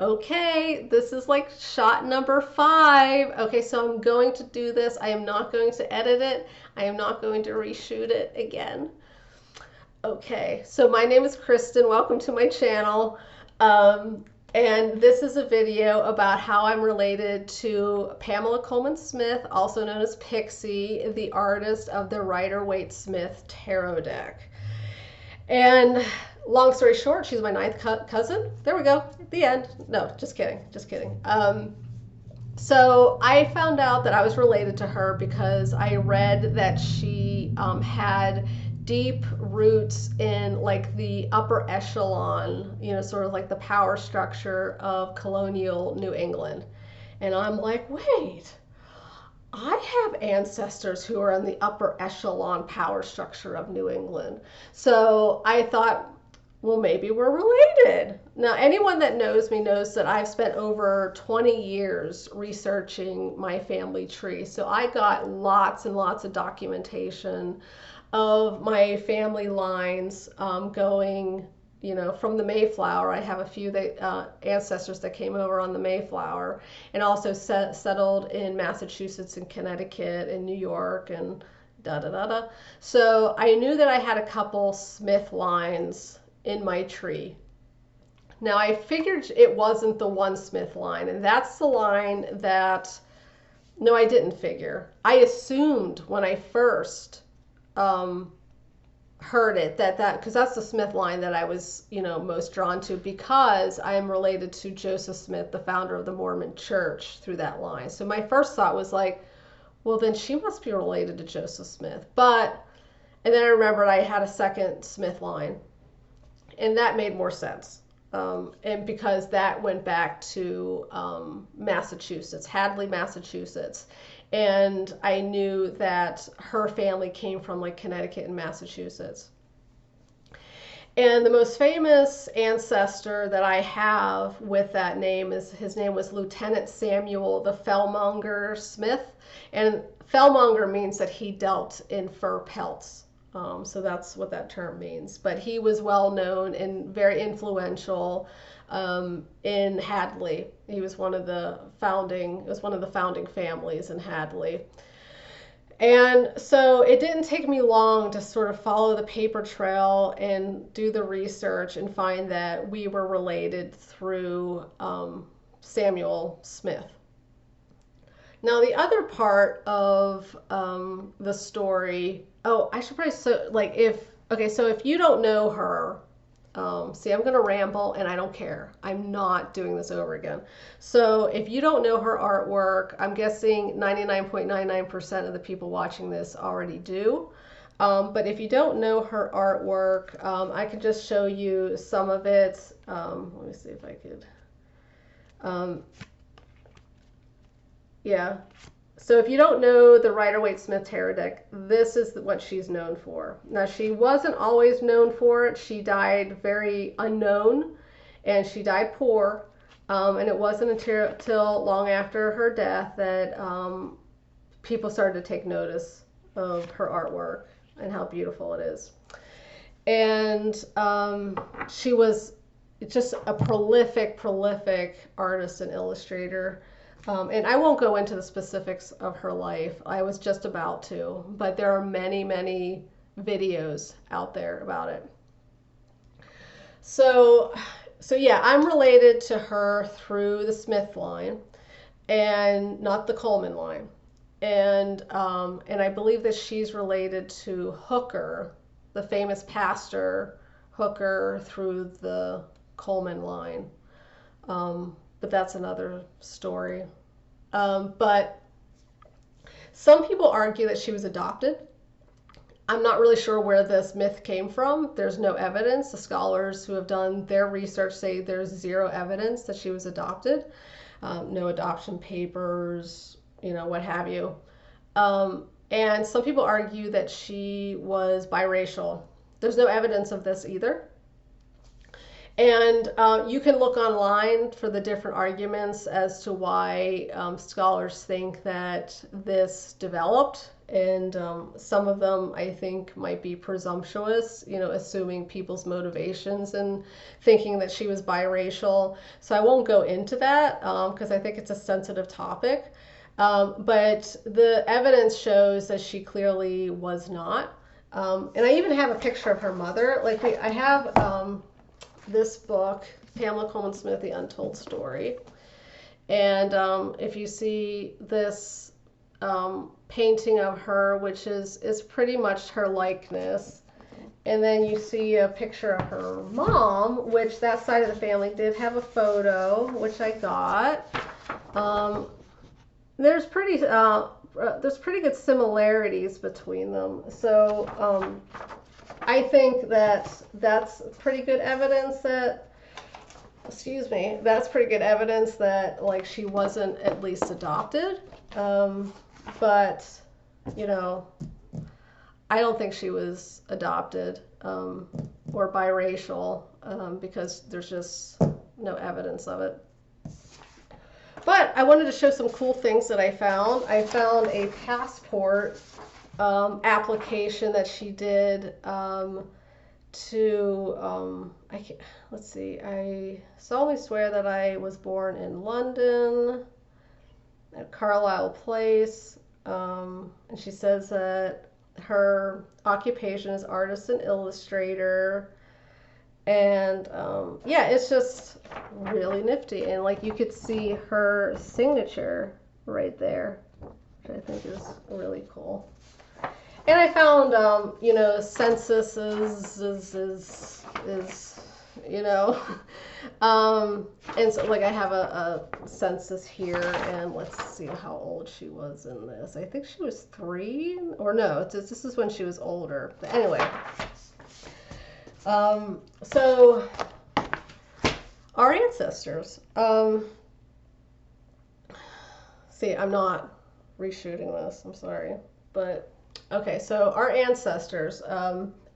Okay, this is like shot number 5. Okay, so I'm going to do this. I am not going to edit it. I am not going to reshoot it again. Okay, so my name is Kristen. Welcome to my channel. Um, and this is a video about how I'm related to Pamela Colman Smith, also known as Pixie, the artist of the Rider-Waite-Smith tarot deck. And long story short, she's my ninth cousin. There we go. The end. No, just kidding. Just kidding. So I found out that I was related to her because I read that she had deep roots in like the upper echelon, sort of like the power structure of colonial New England. And I'm like, wait, I have ancestors who are in the upper echelon power structure of New England. So I thought, well, maybe we're related. Now, anyone that knows me knows that I've spent over 20 years researching my family tree. So I got lots and lots of documentation of my family lines going, from the Mayflower. I have a few ancestors that came over on the Mayflower and also settled in Massachusetts and Connecticut and New York and da da da da. So I knew that I had a couple Smith lines in my tree. Now I figured it wasn't the one Smith line, and that's the line that, no, I didn't figure. I assumed when I first heard it that because that's the Smith line that I was most drawn to, because I am related to Joseph Smith, the founder of the Mormon Church, through that line. So my first thought was like, well, then she must be related to Joseph Smith. And then I remembered I had a second Smith line, and that made more sense. And because that went back to Massachusetts, Hadley, Massachusetts. And I knew that her family came from like Connecticut and Massachusetts. And the most famous ancestor that I have with that name his name was Lieutenant Samuel the Fellmonger Smith. And fellmonger means that he dealt in fur pelts. So that's what that term means. But he was well known and very influential in Hadley. He was one of the founding families in Hadley. And so it didn't take me long to sort of follow the paper trail and do the research and find that we were related through Samuel Smith. Now the other part of the story, I should probably, so if you don't know her, see, I'm going to ramble and I don't care. I'm not doing this over again. So if you don't know her artwork, I'm guessing 99.99% of the people watching this already do. But if you don't know her artwork, I can just show you some of it. Let me see if I could. Yeah. So if you don't know the Rider-Waite-Smith tarot deck, this is what she's known for. Now, she wasn't always known for it. She died very unknown, and she died poor. And it wasn't until long after her death that people started to take notice of her artwork and how beautiful it is. And she was just a prolific artist and illustrator. And I won't go into the specifics of her life. I was just about to, but there are many videos out there about it. So yeah, I'm related to her through the Smith line and not the Colman line. And I believe that she's related to Hooker, the famous pastor Hooker, through the Colman line. But that's another story. But some people argue that she was adopted. I'm not really sure where this myth came from. There's no evidence. The scholars who have done their research say there's zero evidence that she was adopted. No adoption papers, what have you. And some people argue that she was biracial. There's no evidence of this either. And you can look online for the different arguments as to why scholars think that this developed. And some of them, I think, might be presumptuous, assuming people's motivations and thinking that she was biracial. So I won't go into that because I think it's a sensitive topic. But the evidence shows that she clearly was not. And I even have a picture of her mother. Like I have this book, Pamela Colman Smith, The Untold Story. And if you see this painting of her, which is pretty much her likeness, and then you see a picture of her mom, which that side of the family did have a photo, which I got. There's pretty good similarities between them. So I think that that's pretty good evidence that, that's pretty good evidence that like she wasn't at least adopted. But, I don't think she was adopted or biracial because there's just no evidence of it. But I wanted to show some cool things that I found. I found a passport application that she did let's see, I solemnly swear that I was born in London at Carlisle Place. And she says that her occupation is artist and illustrator. And it's just really nifty. And like you could see her signature right there, which I think is really cool. And I found, census is and so like I have a census here, and let's see how old she was in this. I think she was 3, or no, this is when she was older. But anyway, so our ancestors. See, I'm not reshooting this. I'm sorry, but okay. So our ancestors.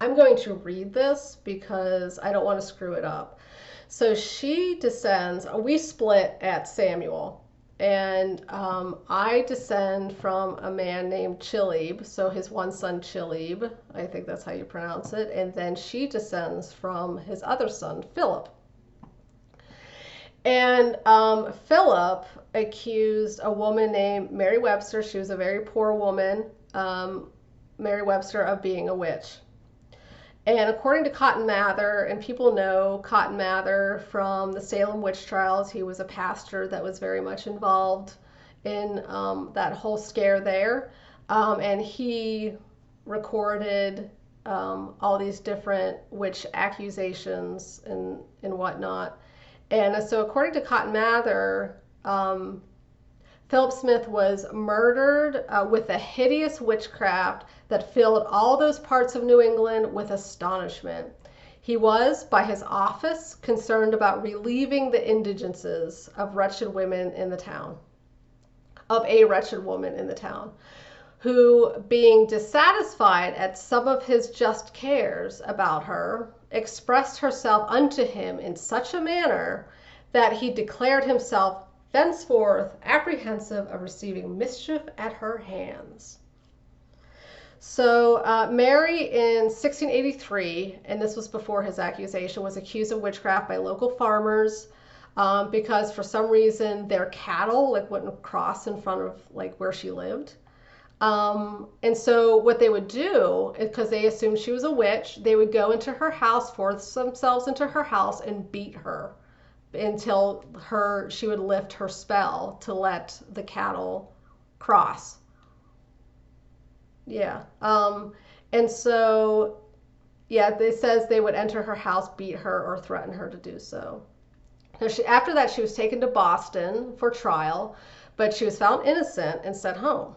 I'm going to read this because I don't want to screw it up. So she descends. We split at Samuel, and I descend from a man named Chilib. So his one son Chilib, I think that's how you pronounce it, and then she descends from his other son Philip. And Philip accused a woman named Mary Webster. She was a very poor woman, Mary Webster, of being a witch. And according to Cotton Mather, and people know Cotton Mather from the Salem witch trials, he was a pastor that was very much involved in that whole scare there. And he recorded all these different witch accusations and whatnot. And so according to Cotton Mather, Philip Smith was murdered with a hideous witchcraft that filled all those parts of New England with astonishment. He was, by his office, concerned about relieving the indigences of a wretched woman in the town, who, being dissatisfied at some of his just cares about her, expressed herself unto him in such a manner that he declared himself thenceforth apprehensive of receiving mischief at her hands. So Mary in 1683, and this was before his accusation, was accused of witchcraft by local farmers because for some reason their cattle wouldn't cross in front of where she lived. And so what they would do, because they assumed she was a witch, they would go into her house, force themselves into her house and beat her until she would lift her spell to let the cattle cross. Yeah. And so, it says they would enter her house, beat her, or threaten her to do so. Now after that, she was taken to Boston for trial, but she was found innocent and sent home.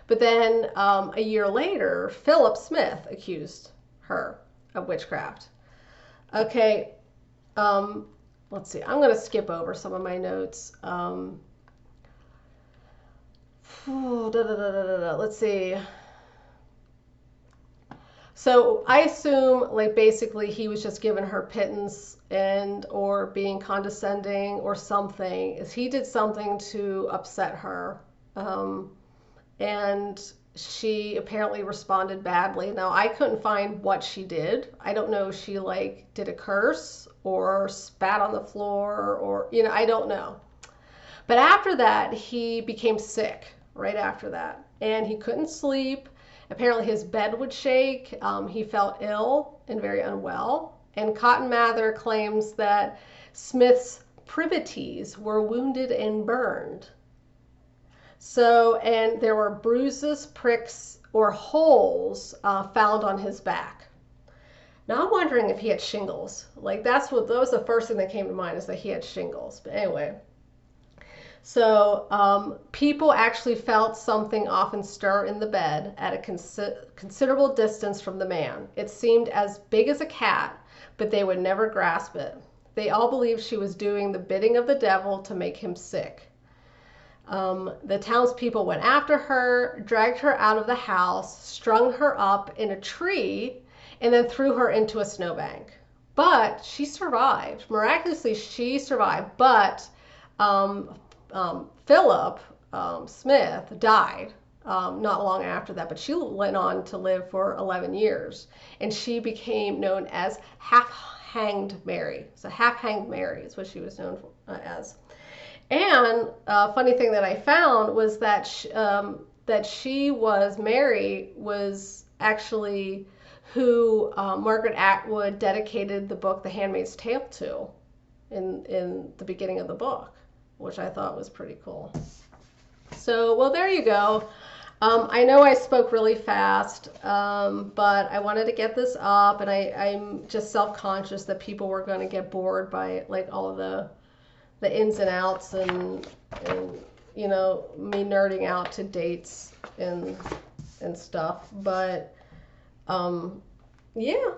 But then a year later, Philip Smith accused her of witchcraft. Okay. Let's see. I'm going to skip over some of my notes. Let's see. So I assume, like, basically he was just giving her pittance and or being condescending or something. Is he did something to upset her, um, and she apparently responded badly. Now I couldn't find what she did. I don't know if she like did a curse or spat on the floor or I don't know. But after that, he became sick right after that, and he couldn't sleep. Apparently, his bed would shake. He felt ill and very unwell. And Cotton Mather claims that Smith's privities were wounded and burned. So, and there were bruises, pricks, or holes found on his back. Now I'm wondering if he had shingles. Like that was the first thing that came to mind is that he had shingles. But anyway, so people actually felt something often stir in the bed at a considerable distance from the man. It seemed as big as a cat, but they would never grasp it. They all believed she was doing the bidding of the devil to make him sick. The townspeople went after her, dragged her out of the house, strung her up in a tree, and then threw her into a snowbank. But she survived. Miraculously, she survived. But Philip Smith died not long after that, but she went on to live for 11 years, and she became known as Half-Hanged Mary. So Half-Hanged Mary is what she was known for, as. And a funny thing that I found was that she was Mary was actually who Margaret Atwood dedicated the book The Handmaid's Tale to in the beginning of the book, which I thought was pretty cool. So, well, there you go. I know I spoke really fast, but I wanted to get this up, and I'm just self-conscious that people were going to get bored by like all of the ins and outs and me nerding out to dates and stuff. But yeah.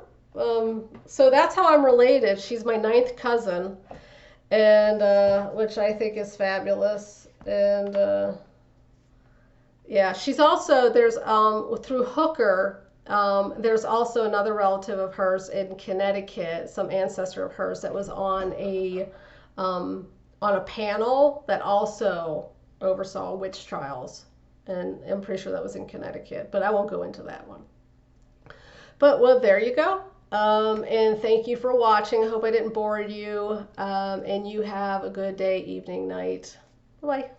So that's how I'm related. She's my 9th cousin, and which I think is fabulous. And yeah, she's also there's through Hooker. There's also another relative of hers in Connecticut, some ancestor of hers that was on a panel that also oversaw witch trials, and I'm pretty sure that was in Connecticut, but I won't go into that one. But well, there you go. And thank you for watching. I hope I didn't bore you, and you have a good day, evening, night. Bye-bye.